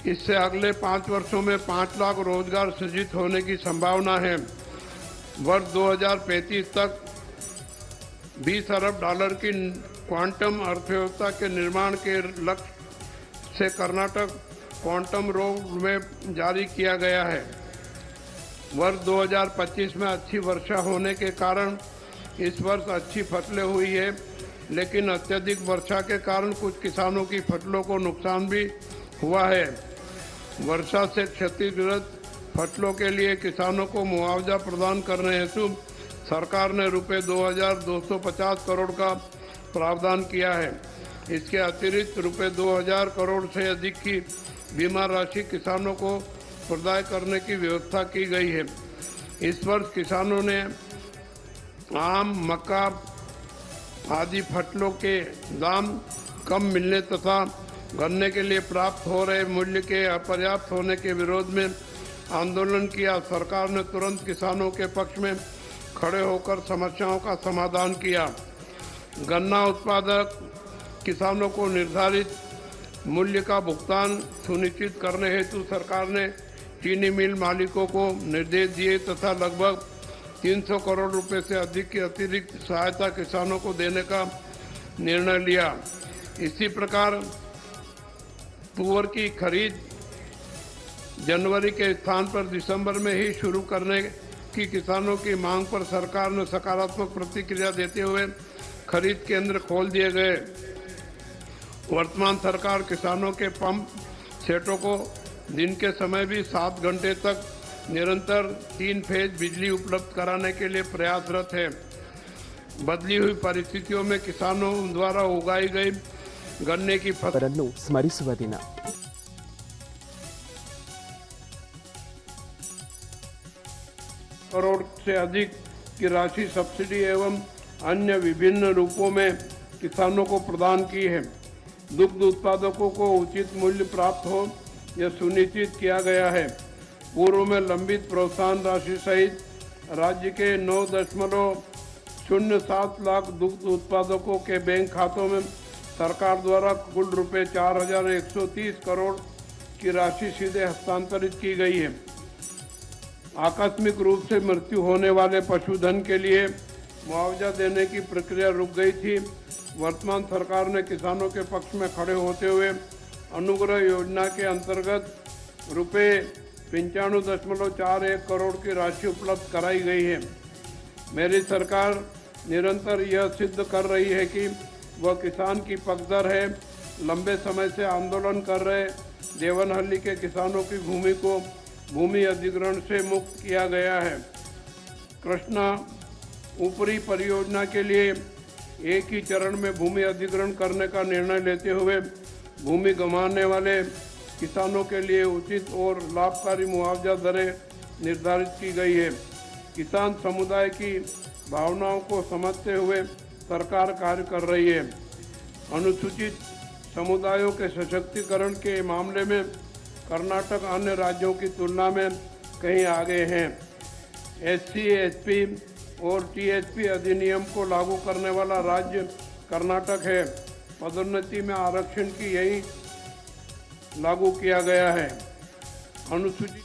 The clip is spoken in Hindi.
इससे अगले 5 वर्षों में 5 लाख रोजगार सृजित होने की संभावना है। वर्ष 2035 तक 20 अरब डॉलर की क्वांटम अर्थव्यवस्था के निर्माण के लक्ष्य से कर्नाटक क्वांटम रोड मैप जारी किया गया है। वर्ष 2025 में अच्छी वर्षा होने के कारण इस वर्ष अच्छी फसलें हुई है, लेकिन अत्यधिक वर्षा के कारण कुछ किसानों की फसलों को नुकसान भी हुआ है। वर्षा से क्षतिग्रस्त फसलों के लिए किसानों को मुआवजा प्रदान करने हेतु सरकार ने रुपये 2,250 करोड़ का प्रावधान किया है। इसके अतिरिक्त रुपये 2,000 करोड़ से अधिक की बीमा राशि किसानों को प्रदान करने की व्यवस्था की गई है। इस वर्ष किसानों ने आम, मक्का आदि फसलों के दाम कम मिलने तथा गन्ने के लिए प्राप्त हो रहे मूल्य के अपर्याप्त होने के विरोध में आंदोलन किया। सरकार ने तुरंत किसानों के पक्ष में खड़े होकर समस्याओं का समाधान किया। गन्ना उत्पादक किसानों को निर्धारित मूल्य का भुगतान सुनिश्चित करने हेतु सरकार ने चीनी मिल मालिकों को निर्देश दिए तथा लगभग 300 करोड़ रुपए से अधिक की अतिरिक्त सहायता किसानों को देने का निर्णय लिया। इसी प्रकार तुअर की खरीद जनवरी के स्थान पर दिसंबर में ही शुरू करने की किसानों की मांग पर सरकार ने सकारात्मक प्रतिक्रिया देते हुए खरीद केंद्र खोल दिए गए। वर्तमान सरकार किसानों के पंप सेटों को दिन के समय भी 7 घंटे तक निरंतर 3 फेज बिजली उपलब्ध कराने के लिए प्रयासरत है। बदली हुई परिस्थितियों में किसानों द्वारा उगाई गई गन्ने की फसल स्मरिಸುವ ದಿನ। करोड़ से अधिक की राशि सब्सिडी एवं अन्य विभिन्न रूपों में किसानों को प्रदान की है। दुग्ध उत्पादकों को उचित मूल्य प्राप्त हो यह सुनिश्चित किया गया है। पूर्व में लंबित प्रोत्साहन राशि सहित राज्य के 9.07 लाख दुग्ध उत्पादकों के बैंक खातों में सरकार द्वारा कुल रुपये 4,130 करोड़ की राशि सीधे हस्तांतरित की गई है। आकस्मिक रूप से मृत्यु होने वाले पशुधन के लिए मुआवजा देने की प्रक्रिया रुक गई थी। वर्तमान सरकार ने किसानों के पक्ष में खड़े होते हुए अनुग्रह योजना के अंतर्गत रुपये 95.41 करोड़ की राशि उपलब्ध कराई गई है। मेरी सरकार निरंतर यह सिद्ध कर रही है कि वह किसान की पक्षधर है। लंबे समय से आंदोलन कर रहे देवनहल्ली के किसानों की भूमि को भूमि अधिग्रहण से मुक्त किया गया है। कृष्णा ऊपरी परियोजना के लिए एक ही चरण में भूमि अधिग्रहण करने का निर्णय लेते हुए भूमि गंवाने वाले किसानों के लिए उचित और लाभकारी मुआवजा दरें निर्धारित की गई है। किसान समुदाय की भावनाओं को समझते हुए सरकार कार्य कर रही है। अनुसूचित समुदायों के सशक्तिकरण के मामले में कर्नाटक अन्य राज्यों की तुलना में कहीं आगे हैं। SC, SP और TSP अधिनियम को लागू करने वाला राज्य कर्नाटक है। पदोन्नति में आरक्षण की यही लागू किया गया है। अनुसूचित